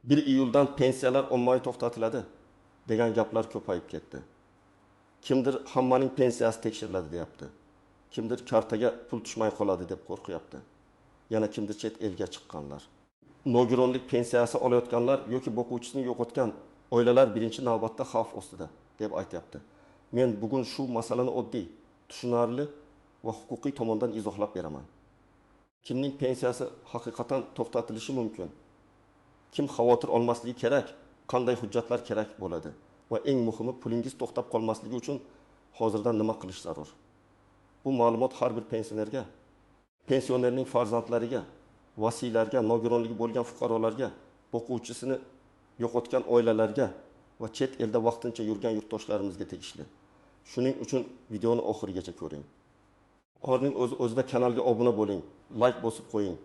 1 iyuldan pensiyalar ommaviy to'xtatiladi degan gaplar ko'payib ketdi. Kimdir hammaning pensiyasi tekshiriladi deyapti. Kimdir kartaga pul tushmay qoladi deb qo'rqyapti. Yana kimdir chet elga chiqqanlar. Nogironlik pensiyasi olayotganlar yoki boquvchisini yo'qotgan oilalar birinchi navbatda xavf ostida deb aytayapti. Men bugun shu masalani oddiy, tushunarli va huquqiy tomondan izohlab beraman. Kimning pensiyasi haqiqatan to'xtatilishi mumkin? Kim xavotir olmasligi kerak? Qanday hujjatlar kerak bo'ladi? Va eng muhimi, pulingiz to'xtab qolmasligi uchun hozirdan nima qilish zarur? Bu ma'lumot har bir pensionerga, pensionerning farzandlariga, vasiylarga, nogironligi bo'lgan fuqarolarga, o'quvchisini yo'qotgan oilalarga va chet elda vaqtincha yurgan yurtdoshlarimizga tegishli. Shuning uchun videoni oxirigacha ko'ring. Orning o'zida kanalga obuna bo'ling, like bosib qo'ying.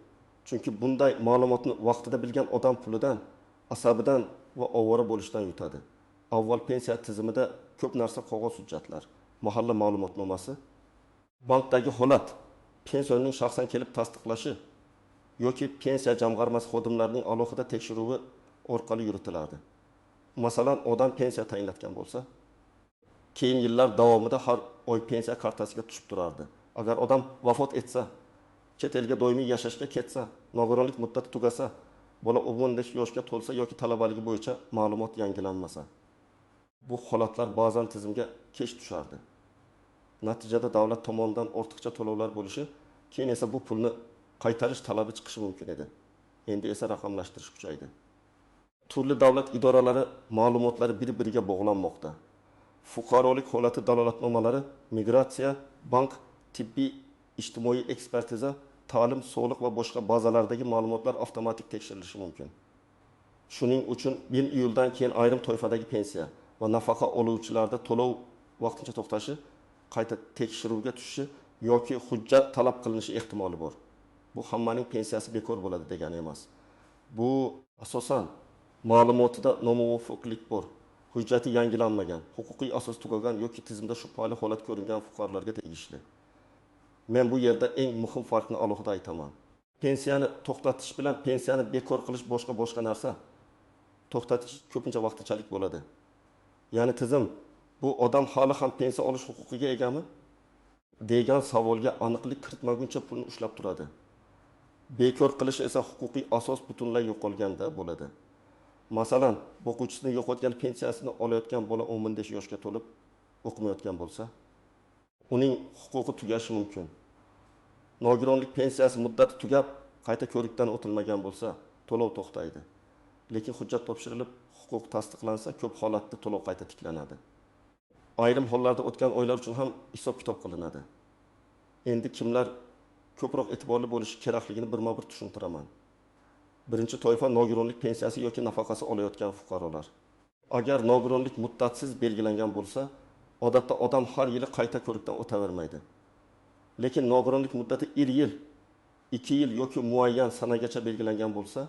Chunki bunday ma'lumotni vaqtida bilgan odam pulidan, asabidan va ovora bo'lishdan yutadi. Avval pensiya tizimida ko'p narsa qog'oz hujjatlar, mahalla ma'lumotnomasi, bankdagi holat, pensionerning shaxsan kelib tasdiqlashi yoki pensiya jamg'armasi xodimlarining alohida tekshiruvi orqali yuritilardi. Masalan, odam pensiya tayinlatgan bo'lsa, keyin yillar davomida har oy pensiya kartasiga tushib turardi. Agar odam vafot etsa, chet elga doimiy yashashga ketsa, nogironlik muddati tugasa, bola 15 yoshga to'lsa yoki talabaligi bo'yicha ma'lumot yangilanmasa, bu holatlar ba'zan tizimga kech tushardi. Natijada davlat tomonidan ortiqcha to'lovlar bo'lishi, keyin esa bu pulni qaytarish talabi chiqishi mumkin edi. Endi esa raqamlashtirish kuchaydi. Turli davlat idoralari ma'lumotlari bir-biriga bog'lanmoqda. Fuqarolik holati dalolatnomalari, migratsiya, bank, tibbiy, ijtimoiy ekspertiza, ta'lim, sog'liq va boshqa bazalardagi ma'lumotlar avtomatik tekshirilishi mumkin. Shuning uchun 1 iyuldan keyin ayrim toifadagi pensiya va nafaqa oluvchilarda to'lov vaqtincha to'xtashi, qayta tekshiruvga tushishi yoki hujjat talab qilinishi ehtimoli bor. Bu hammaning pensiyasi bekor bo'ladi degani emas. Bu asosan ma'lumotida nomuvofiqlik bor, hujjati yangilanmagan, huquqiy asos tugagan yoki tizimda shubhali holat ko'ringan fuqarolarga tegishli. Men bu yerda eng muhim farqni alohida aytaman. Pensiyani to'xtatish bilan pensiyani bekor qilish boshqa narsa. To'xtatish ko'pincha vaqtinchalik bo'ladi. Ya'ni tizim bu odam hali ham pensiya olish huquqiga egami degan savolga aniqlik kiritmaguncha pulni ushlab turadi. Bekor qilish esa huquqiy asos butunlay yo'qolganda bo'ladi. Masalan, o'quvchisini yo'qotgan pensiyasini olayotgan bola 15 yoshga to'lib o'qimayotgan bo'lsa, uning huquqi tugashi mumkin. Nogironlik pensiyasi muddati tugab, qayta ko'rikdan o'tilmagan bo'lsa, to'lov to'xtaydi. Lekin hujjat topshirilib, huquq tasdiqlansa, ko'p holatda to'lov qayta tiklanadi. Ayrim hollarda o'tgan oylar uchun ham hisob-kitob qilinadi. Endi kimlar ko'proq e'tiborli bo'lishi kerakligini birma-bir tushuntiraman. Birinchi toifa nogironlik pensiyasi yoki nafaqasi olayotgan fuqarolar. Agar nogironlik muddatsiz belgilangan bo'lsa, odatda odam har yili qayta ko'rikdan o'tavermaydi. Lekin nogironlik muddati 1 yil, 2 yil yoki muayyan sanagacha belgilangan bo'lsa,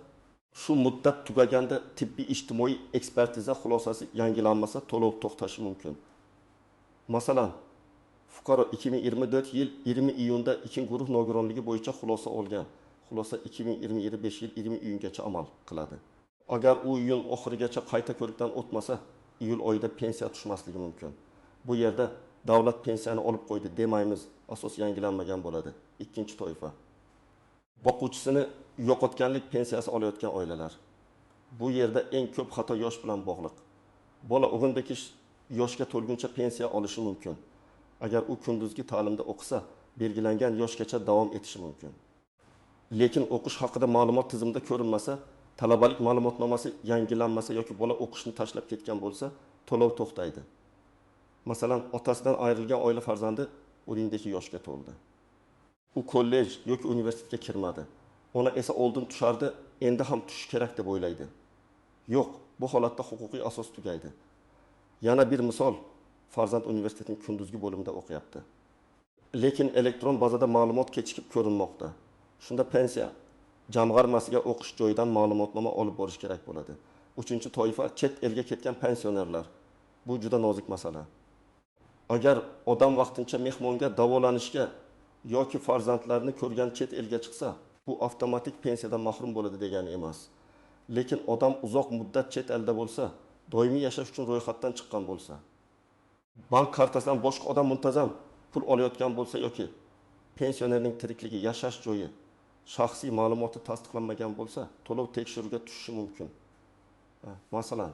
shu muddat tugaganda tibbiy ijtimoiy ekspertiza xulosasi yangilanmasa to'lov to'xtashi mumkin. Masalan, fuqaro 2024 yil 20 iyunda 2 guruh nogironligi bo'yicha xulosa olgan. Xulosa 2025 yil 20 iyungacha amal qiladi. Agar u iyun oxirigacha qayta ko'rikdan o'tmasa, iyul oyida pensiya tushmasligi mumkin. Bu yerda davlat pensiyani olib qo'ydi demaymiz, asos yangilanmagan bo'ladi. Ikkinchi toifa. Boquvchisini yo'qotganlik pensiyasi olayotgan oilalar. Bu yerda eng ko'p xato yosh bilan bog'liq. Bola 15 yoshga to'lguncha pensiya olishi mumkin. Agar u kunduzgi ta'limda o'qisa, belgilangan yoshgacha davom etishi mumkin. Lekin o'qish haqida ma'lumot tizimida ko'rinmasa, talabalik ma'lumotnomasi yangilanmasa yoki bola o'qishni tashlab ketgan bo'lsa, to'lov to'xtaydi. Masalan, otasidan ayrilgan oila farzandi 17 yoshga to'ldi. U kollej yoki universitetga kirmadi. Ona esa oldin tushardi, endi ham tushish kerak deb o'ylaydi. Yo'q, bu holatda huquqiy asos tugaydi. Yana bir misol, farzand universitetning kunduzgi bo'limida o'qiyapti. Lekin elektron bazada ma'lumot kechikib ko'rinmoqda. Shunda pensiya jamg'armasiga o'qish joyidan ma'lumotnoma olib borish kerak bo'ladi. Uchinchi toifa chet elga ketgan pensionerlar. Bu juda nozik masala. Agar odam vaqtincha mehmonga davolanishga yoki farzandlarini ko'rgan chet elga chiqsa, bu avtomatik pensiyadan mahrum bo'ladi degani emas. Lekin odam uzoq muddat chet elda bo'lsa, doimiy yashash uchun ro'yxatdan chiqqan bo'lsa, bank kartasidan boshqa odam muntazam pul olayotgan bo'lsa yoki pensionerning tirikligi, yashash joyi, shaxsiy ma'lumoti tasdiqlanmagan bo'lsa, to'lov tekshiruviga tushishi mumkin. Masalan,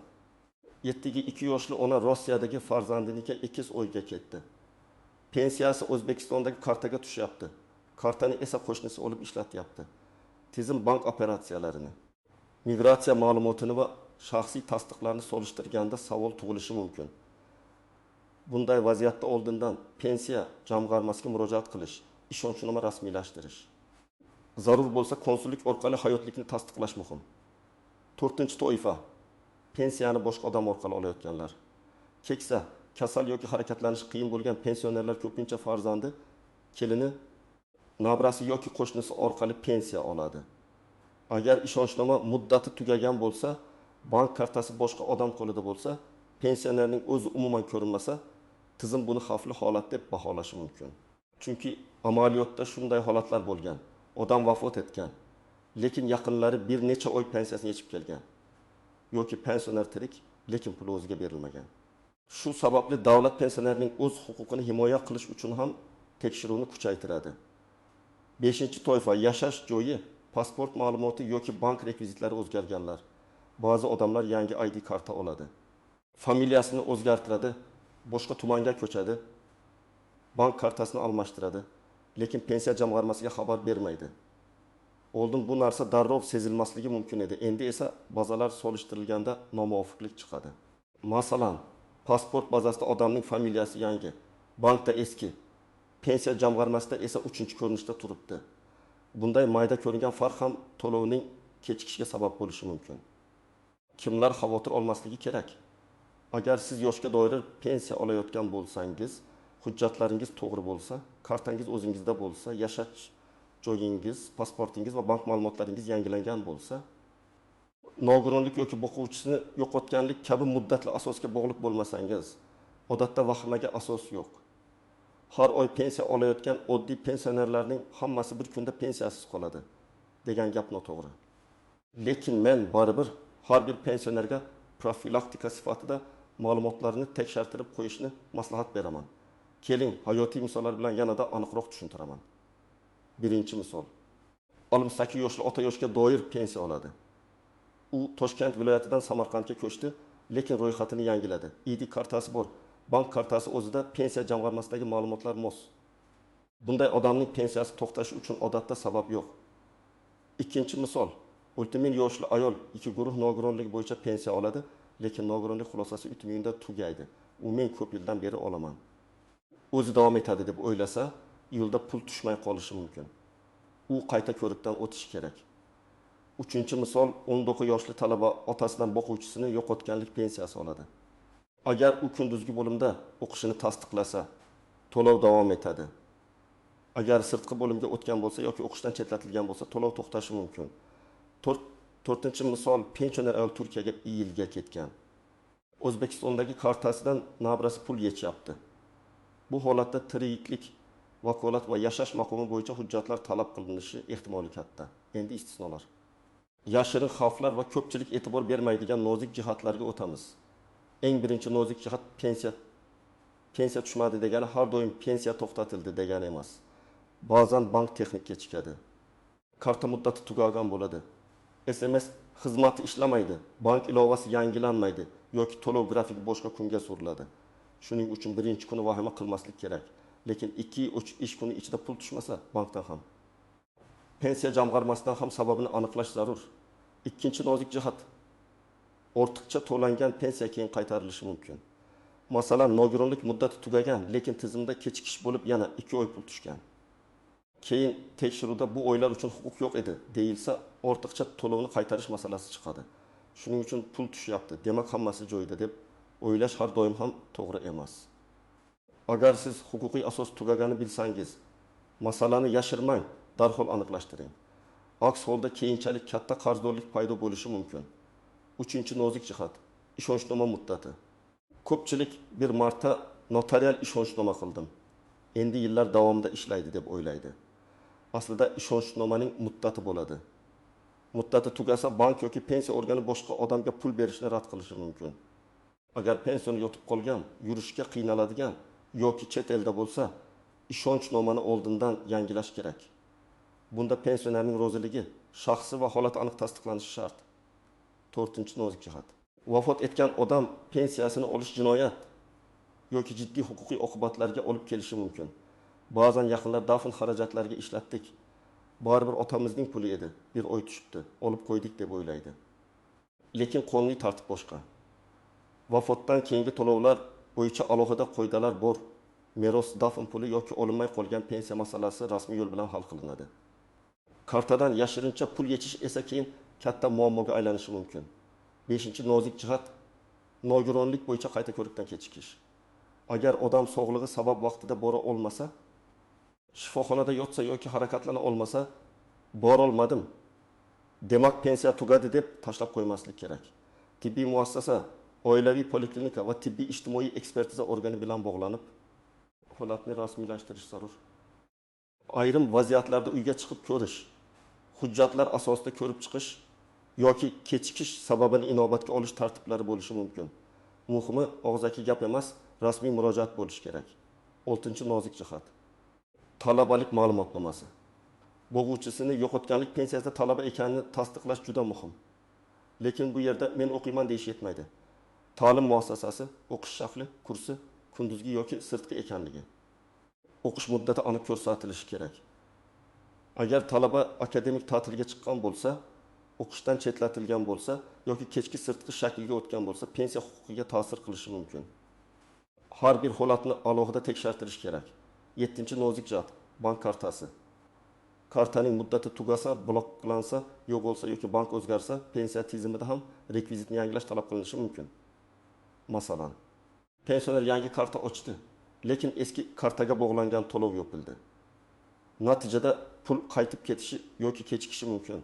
7-2 yoshli ona Rossiyadagi farzandiniga ekiz o'yga ketdi. Pensiyasi O'zbekistondagi kartaga tushyapti. Kartani esa qo'shnisi olib ishlatyapti. Tizim bank operatsiyalarini, migratsiya ma'lumotini va shaxsiy tasdiqlarni solishtirganda savol tug'ilishi mumkin. Bunday vaziyatda oldindan pensiya jamg'armasiga murojaat qilish, ishonchnoma rasmiylashtirish. Zarur bo'lsa konsullik orqali hayotlikni tasdiqlash muhim. 4-toifa pensiyani boshqa odam orqali olayotganlar. Keksa, kasal yoki harakatlanishi qiyin bo'lgan pensionerlar ko'pincha farzandi, kelini, nabrasi yoki qo'shnisi orqali pensiya oladi. Agar ishonchnoma muddati tugagan bo'lsa, bank kartasi boshqa odam qo'lida bo'lsa, pensionerning o'zi umuman ko'rinmasa, tizim buni xavfli holat deb baholashi mumkin. Chunki amaliyotda shunday holatlar bo'lgan. Odam vafot etgan, lekin yaqinlari bir necha oy pensiyasini yechib kelgan. Yoki pensioner tirik, lekin pul o'ziga berilmagan. Shu sababli davlat pensionerning o'z huquqini himoya qilish uchun ham tekshiruvni kuchaytiradi. 5-toifa yashash joyi, pasport ma'lumoti yoki bank rekvizitlari o'zgarganlar. Ba'zi odamlar yangi ID karta oladi. Familiyasini o'zgartiradi, boshqa tumanga ko'chadi, bank kartasini almashtiradi, lekin pensiya jamg'armasiga xabar bermaydi. Oldin bu narsa darrov sezilmasligi mumkin edi. Endi esa bazalar solishtirilganda nomuvofiqlik chiqadi. Masalan, pasport bazasida odamning familiyasi yangi, bankda eski, pensiya jamg'armasida esa 3-ko'rinishda turibdi. Bunday mayda ko'ringan farq ham to'lovning kechikishiga sabab bo'lishi mumkin. Kimlar xavotir olmasligi kerak? Agar siz yoshga doir pensiya olayotgan bo'lsangiz, hujjatlaringiz to'g'ri bo'lsa, kartangiz o'zingizda bo'lsa, yashash joyingiz, pasportingiz va bank ma'lumotlaringiz yangilangan bo'lsa, nogironlik yoki boquvchisini yo'qotganlik kabi muddatli asosga bog'liq bo'lmasangiz, odatda vahimaga asos yo'q. Har oy pensiya olayotgan oddiy pensionerlarning hammasi bir kunda pensiyasiz qoladi degan gap noto'g'ri. Lekin men baribir har bir pensionerga profilaktika sifatida ma'lumotlarini tekshirtirib qo'yishni maslahat beraman. Keling, hayotiy misollar bilan yanada aniqroq tushuntiraman. Birinchi misol. 68 yoshli ota yoshga doir pensiya oladi. U Toshkent viloyatidan Samarqandga ko'chdi, lekin ro'yxatini yangiladi. ID kartasi bor. Bank kartasi o'zida pensiya jamg'armasidagi ma'lumotlar mos. Bunday odamning pensiyasi to'xtashi uchun odatda sabab yo'q. Ikkinchi misol. 60 yoshli ayol 2 guruh nogironligi bo'yicha pensiya oladi, lekin nogironlik xulosasi 3 yilda tugaydi. U men ko'p yildan beri olaman. O'zi davom etadi deb o'ylasa, yo'lda pul tushmay qolishi mumkin. U qayta ko'rikdan o'tishi kerak. Uchinchi misol, 19 yoshli talaba otasidan boquvchisini yo'qotganlik pensiyasi oladi. Agar u kunduzgi bo'limda o'qishini tasdiqlasa, to'lov davom etadi. Agar sirtqi bo'limga o'tgan bo'lsa yoki o'qishdan chetlatilgan bo'lsa, to'lov to'xtashi mumkin. To'rtinchi misol, pensioner ayol Turkiyaga 2 yilga ketgan. O'zbekistondagi kartasidan nabrasi pul yechyapti. Bu holatda tiriklik, vakolat va yashash maqomi bo'yicha hujjatlar talab qilinishi ehtimoli katta. Endi istisnolar. Yashirin xavflar va ko'pchilik e'tibor bermaydigan nozik jihatlarga o'tamiz. Eng birinchi nozik jihat pensiya tushmadi degani har doim pensiya to'xtatildi degani emas. Ba'zan bank texnik kechikadi. Karta muddati tugagan bo'ladi. SMS xizmati ishlamaydi, bank ilovasi yangilanmaydi yoki to'lov grafiki boshqa kunga suriladi. Shuning uchun birinchi kuni vahima qilmaslik kerak. Lekin 2-3 ish kuni ichida pul tushmasa, bankdan ham, pensiya jamg'armasidan ham sababini aniqlash zarur. Ikkinchi nozik jihat. Ortiqcha to'langan pensiya keyin qaytarilishi mumkin. Masalan, nogironlik muddati tugagan, lekin tizimda kechikish bo'lib yana 2 oy pul tushgan. Keyin tekshiruvda bu oylar uchun huquq yo'q edi deyilsa, ortiqcha to'lovni qaytarish masalasi chiqadi. Shuning uchun pul tushyapti, demak hammasi joyida deb o'ylash har doim ham to'g'ri emas. Agar siz huquqiy asos tugaganini bilsangiz, masalani yashirmang, darhol aniqlashtiring. Aks holda keyinchalik katta qarzdorlik paydo bo'lishi mumkin. Uchinchi nozik jihat, ishonchnoma muddati. Ko'pchilik bir marta notarial ishonchnoma qildim, endi yillar davomida ishlaydi deb o'ylaydi. Aslida ishonchnomaning muddati bo'ladi. Muddati tugasa bank yoki pensiya organi boshqa odamga pul berishni rad qilishi mumkin. Agar pensioni yotib qolgan, yurishga qiynaladigan yoki chet elda bo'lsa, ishonchnomani oldindan yangilash kerak. Bunda pensionerning roziligi, shaxsi va holati aniq tasdiqlanishi shart. 4-nozik jihat. Vafot etgan odam pensiyasini olish jinoyat yoki jiddiy huquqiy oqibatlarga olib kelishi mumkin. Ba'zan yaqinlar dafn xarajatlariga ishlatdik. Baribir otamizning puli edi, bir oy tushibdi, olib qo'ydik deb o'ylaydi. Lekin qonuniy tartib boshqa. Vafotdan keyingi to'lovlar bo'yicha alohida qoidalar bor. Meros, dafn puli yoki olinmay qolgan pensiya masalasi rasmiy yo'l bilan hal qilinadi. Kartadan yashirincha pul yechish esa keyin katta muammoga aylanishi mumkin. 5-nozik jihat nogironlik bo'yicha qayta ko'rikdan kechikish. Agar odam sog'lig'i sabab vaqtida bora olmasa, shifoxonada yotsa yoki harakatlana olmasa, bora olmadim, demak pensiya tugadi deb tashlab qo'ymaslik kerak. Tibbiy muassasa, oilaviy poliklinika va tibbiy ijtimoiy ekspertiza organi bilan bog'lanib, holatni rasmiylashtirish zarur. Ayrim vaziyatlarda uyga chiqib ko'rish, hujjatlar asosida ko'rib chiqish yoki kechikish sababini inobatga olish tartiblari bo'lishi mumkin. Muhimi og'zaki gap emas, rasmiy murojaat bo'lishi kerak. 6-nozik jihat. Talabalik ma'lumotnomasi. Bo'g'uvchisini yo'qotganlik pensiyasida talaba ekanini tasdiqlash juda muhim. Lekin bu yerda men o'qiyman deyish yetmaydi. Ta'lim muassasasi, o'qish shakli, kursi kunduzgi yoki sirtqi ekanligi. O'qish muddati aniq ko'rsatilishi kerak. Agar talaba akademik ta'tilga chiqqan bo'lsa, o'qishdan chetlatilgan bo'lsa yoki kechki sirtqi shaklga o'tgan bo'lsa, pensiya huquqiga ta'sir qilishi mumkin. Har bir holatni alohida tekshirtirish kerak. 7-nozik jihat, bank kartasi. Kartaning muddati tugasa, bloklansa, yo'q bo'lsa yoki bank o'zgarsa, pensiya tizimida ham rekvizitni yangilash talab qilinishi mumkin. Masalan, pensioner yangi karta ochdi, lekin eski kartaga bog'langan to'lov yopildi. Natijada pul qaytib ketishi yoki kechikishi mumkin.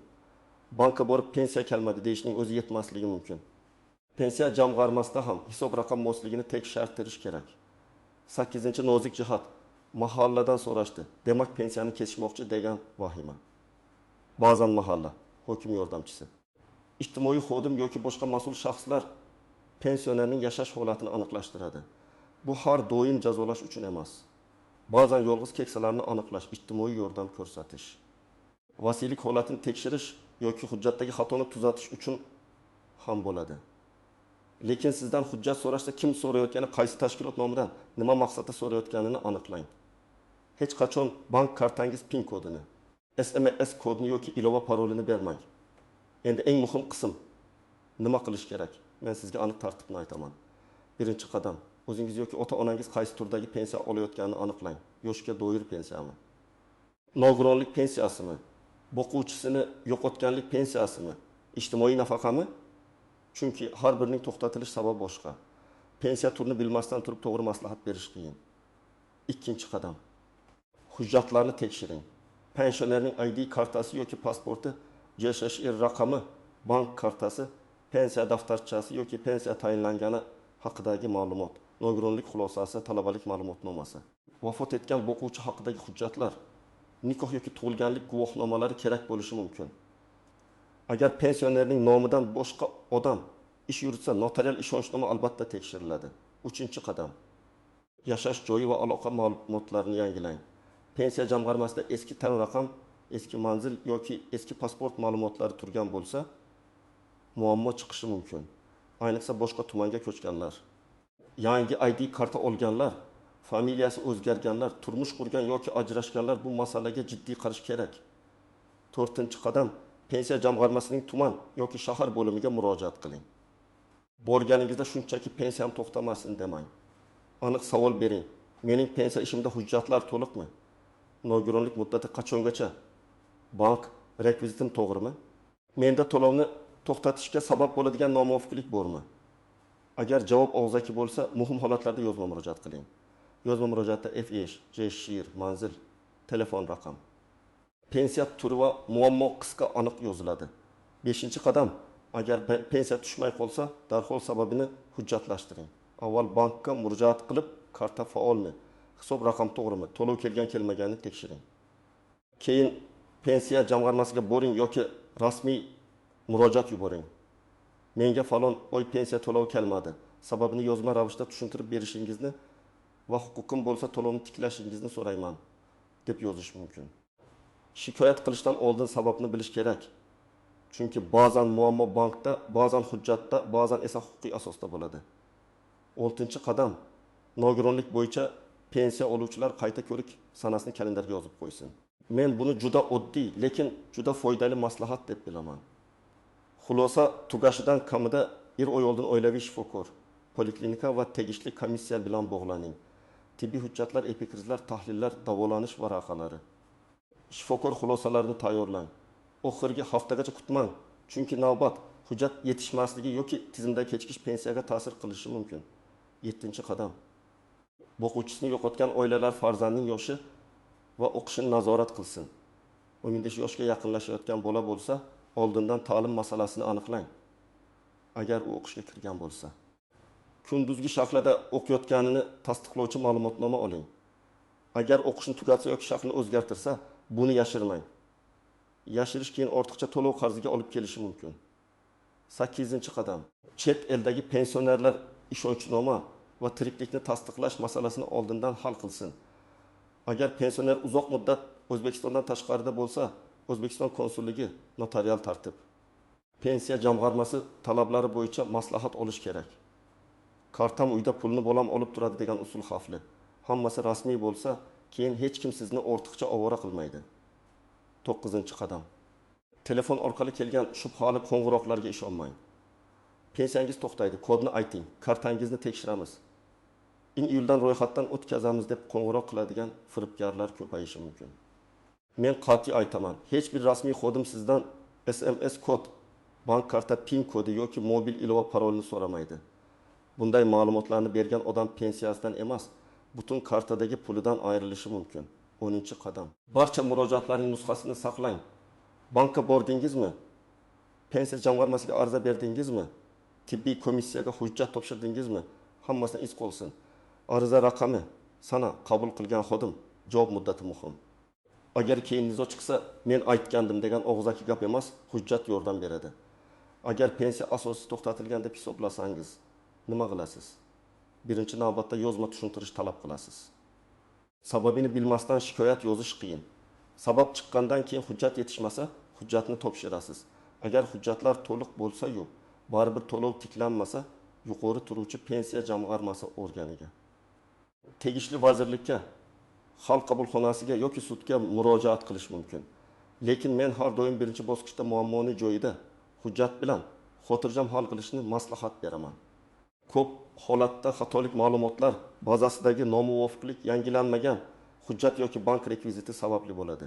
Banka borib pensiya kelmadi deyishning o'zi yetmasligi mumkin. Pensiya jamg'armasida ham hisob raqam mosligini tekshirtirish kerak. 8-nozik jihat. Mahalladan so'rashdi. Demak pensiyani kesishmoqchi degan vahima. Ba'zan mahalla hokim yordamchisi, ijtimoiy xodim yoki boshqa mas'ul shaxslar pensionerning yashash holatini aniqlashtiradi. Bu har doim jazolash uchun emas. Ba'zan yolg'iz keksalarni aniqlash, ijtimoiy yordam ko'rsatish, vasiylik holatini tekshirish yoki hujjatdagi xatoni tuzatish uchun ham bo'ladi. Lekin sizdan hujjat so'rashda kim so'rayotgani, qaysi tashkilot nomidan, nima maqsadda so'rayotganini aniqlang. Hech qachon bank kartangiz PIN kodini, SMS kodini yoki ilova parolini bermang. Endi eng muhim qism, nima qilish kerak? Men sizga aniq tartibni aytaman. Birinchi qadam, o'zingiz yoki ota-onangiz qaysi turdagi pensiya olayotganini aniqlang. Yoshga doir pensiyami? Nogironlik pensiyasimi? Boquvchisini yo'qotganlik pensiyasimi? Ijtimoiy nafaqami? Chunki har birining to'xtatilish sababi boshqa. Pensiya turini bilmasdan turib to'g'ri maslahat berish qiyin. Ikkinchi qadam, hujjatlarni tekshiring. Pensionerning ID kartasi yoki pasporti, JSHR raqami, bank kartasi, pensiya daftarchasi yoki pensiya tayinlangani haqidagi ma'lumot, nogironlik xulosasi, talabalik ma'lumotnomasi. Vafot etgan boquvchi haqidagi hujjatlar, nikoh yoki tug'ilganlik guvohnomalari kerak bo'lishi mumkin. Agar pensionerning nomidan boshqa odam ish yuritsa, notarial ishonchnoma albatta tekshiriladi. 3-qadam, yashash joyi va aloqa ma'lumotlarini yangilang. Pensiya jamg'armasida eski tan raqam, eski manzil yoki eski pasport ma'lumotlari turgan bo'lsa, muammo chiqishi mumkin. Ayniqsa boshqa tumanga ko'chganlar, yangi ID karta olganlar, familiyasi o'zgarganlar, turmush qurgan yoki ajrashganlar bu masalaga jiddiy qarash kerak. 4-qadam, pensiya jamg'armasining tuman yoki shahar bo'limiga murojaat qiling. Borganingizda shunchaki pensiyam to'xtamasin demang. Aniq savol bering. Mening pensiya ishimda hujjatlar to'liqmi? Nogironlik muddati qachongacha? Bank rekvizitim to'g'rimi? Menda to'lovni to'xtatishga sabab bo'ladigan nomuvofiqlik bormi? Agar javob og'zaki bo'lsa, muhim holatlarda yozma murojaat qiling. Yozma murojaatda FESH, JSHR, manzil, telefon raqam, pensiya turi va muammo qisqa aniq yoziladi. 5-qadam, agar pensiya tushmay qolsa, darhol sababini hujjatlashtiring. Avval bankka murojaat qilib, karta faolmi, hisob raqam to'g'rimi, to'lov kelgan kelmaganini tekshiring. Keyin pensiya jamg'armasiga boring yoki rasmiy murojaat yuboring. Menga falon oy pensiya to'lovi kelmadi. Sababini yozma ravishda tushuntirib berishingizni va huquqim bo'lsa to'lovni tiklashingizni so'rayman deb yozish mumkin. Shikoyat qilishdan oldin sababni bilish kerak. Chunki ba'zan muammo bankda, ba'zan hujjatda, ba'zan esa huquqiy asosda bo'ladi. 6-qadam nogironlik bo'yicha pensiya oluvchilar qayta ko'rik sanasini kalendarga yozib qo'ysin. Men buni juda oddiy, lekin juda foydali maslahat deb bilaman. Xulosa tugashidan kamida 1 oy oldin oilaviy shifokor, poliklinika va tegishli komissiya bilan bog'laning. Tibbiy hujjatlar, epikrizlar, tahlillar, davolanish varaqalari. Shifokor xulosalarini tayyorlang. Oxirgi haftagacha kutmang, chunki navbat hujjat yetishmasligi yoki tizimda kechikish pensiyaga ta'sir qilishi mumkin. 7-qadam. Boquvchisini yo'qotgan oilalar farzandning yoshi va o'qishini nazorat qilsin. 15 yoshga yaqinlashayotgan bola bo'lsa, oldindan ta'lim masalasini aniqlang. Agar u o'qishga kirgan bo'lsa, kunduzgi shaklida o'qiyotganini tasdiqlovchi ma'lumotnoma oling. Agar o'qishni tugatsa yoki shaklini o'zgartirsa, buni yashirmang. Yashirish keyin ortiqcha to'lov qarziga olib kelishi mumkin. 8-qadam. Chet eldagi pensionerlar ishonchnoma va tiriklikni tasdiqlash masalasini oldindan hal qilsin. Agar pensioner uzoq muddat O'zbekistondan tashqarida bo'lsa, O'zbekiston konsulligi notarial tartib. Pensiya jamg'armasi talablari bo'yicha maslahat olish kerak. Kartam uyda pulni bolam olib turadi degan usul xavfli. Hammasi rasmiy bo'lsa, keyin hech kim sizni ortiqcha ovora qilmaydi. 9-qadam. Telefon orqali kelgan shubhali qo'ng'iroqlarga ishonmang. Pensiyangiz to'xtaydi, kodni ayting, kartangizni tekshiramiz. Iyuldan ro'yxatdan o'tkazamiz deb qo'ng'iroq qiladigan firibgarlar ko'payishi mumkin. Men qat'iy aytaman, hech bir rasmiy xodim sizdan SMS kod, bank karta PIN kodi yoki mobil ilova parolini so'ramaydi. Bunday ma'lumotlarni bergan odam pensiyasidan emas, butun kartadagi pulidan ayrilishi mumkin. 10-qadam. Barcha murojaatlarning nusxasini saqlang. Bankka bordingizmi? Pensiya jamg'armasiga ariza berdingizmi? Tibbiy komissiyaga hujjat topshirdingizmi? Hammasini iz qolsin. Ariza raqami, sana qabul qilgan xodim, javob muddati muhim. Agar keyin nizo chiqsa, men aytgandim degan og'zaki gap emas, hujjat yordam beradi. Agar pensiya asosi to'xtatilgan deb hisoblasangiz, nima qilasiz? Birinchi navbatda yozma tushuntirish talab qilasiz. Sababini bilmasdan shikoyat yozish qiyin. Sabab chiqqandan keyin hujjat yetishmasa, hujjatni topshirasiz. Agar hujjatlar to'liq bo'lsa-yu, baribir to'lov tiklanmasa, yuqori turuvchi pensiya jamg'armasi organiga, tegishli vazirlikka, xalq qabulxonasiga yoki sudga murojaat qilish mumkin. Lekin men har doim birinchi bosqichda muammoni joyida, hujjat bilan xotirjam hal qilishni maslahat beraman. Ko'p holatda xatolik ma'lumotlar bazasidagi nomuvofiqlik yangilanmagan hujjat yoki bank rekviziti sababli bo'ladi.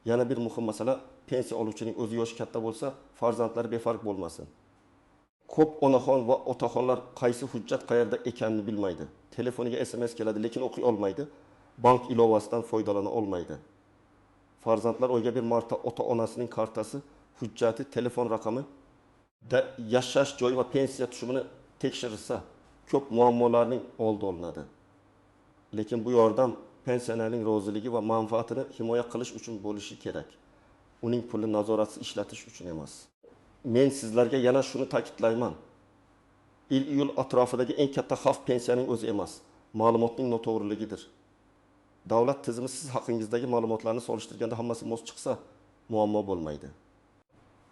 Yana bir muhim masala, pensiya oluvchining o'zi yoshi katta bo'lsa, farzandlari befarq bo'lmasin. Ko'p onaxon va otaxonlar qaysi hujjat qayerda ekanini bilmaydi. Telefoniga SMS keladi, lekin o'qiy olmaydi. Bank ilovasidan foydalana olmaydi. Farzandlar oyga bir marta ota-onasining kartasi, hujjati, telefon raqami da yashash joyi va pensiya tushumini tekshirsa, ko'p muammolarning oldi olinadi. Lekin bu yordam pensionerning roziligi va manfaatini himoya qilish uchun bo'lishi kerak. Uning pulini nazoratsiz ishlatish uchun emas. Men sizlarga yana shuni ta'kidlayman. Iyul atrofidagi eng katta xavf pensiyaning o'zi emas, ma'lumotning noto'g'riligidir. Davlat tizimi siz haqingizdagi ma'lumotlarni solishtirganda hammasi mos chiqsa, muammo bo'lmaydi.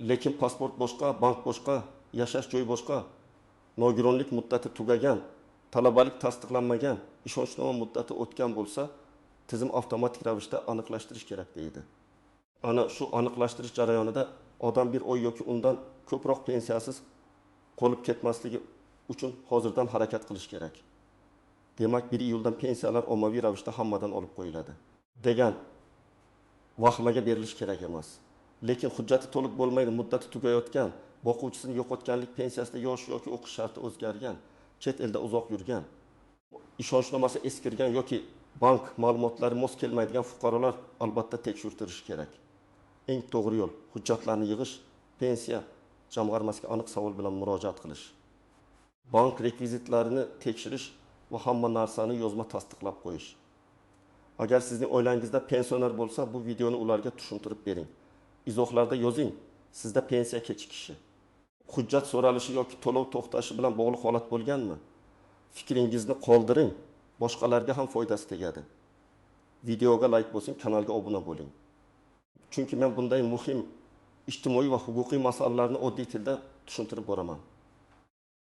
Lekin pasport boshqa, bank boshqa, yashash joyi boshqa, nogironlik muddati tugagan, talabalik tasdiqlanmagan, ishonchnoma muddati o'tgan bo'lsa, tizim avtomatik ravishda aniqlashtirish kerak deydi. Ana shu aniqlashtirish jarayonida odam bir oy yoki undan ko'proq pensiyasiz qolib ketmasligi uchun hozirdan harakat qilish kerak. Demak, 1 iyuldan pensiyalar ommaviy ravishda hammadan olib qo'yiladi degan vahmaga berilish kerak emas. Lekin hujjati to'liq bo'lmaydi, muddati tugayotgan, boquvchisini yo'qotganlik pensiyasida yosh yoki o'qish sharti o'zgargan, chet elda uzoq yurgan, ishonchnomasi eskirgan yoki bank ma'lumotlari mos kelmaydigan fuqarolar albatta tekshirtirish kerak. Eng to'g'ri yo'l hujjatlarni yig'ish, pensiya jamg'armasiga aniq savol bilan murojaat qilish. Bank rekvizitlarini tekshirish va hamma narsani yozma tasdiqlab qo'yish. Agar sizning oilangizda pensioner bo'lsa, bu videoni ularga tushuntirib bering. Izohlarda yozing. Sizda pensiya kechikishi, hujjat so'ralishi yoki to'lov to'xtashi bilan bog'liq holat bo'lganmi? Fikringizni qoldiring. Boshqalarga ham foydasi tegadi. Videoga like bosing, kanalga obuna bo'ling. Chunki men bunday muhim ijtimoiy va huquqiy masalalarni oddiy tilda tushuntirib boraman.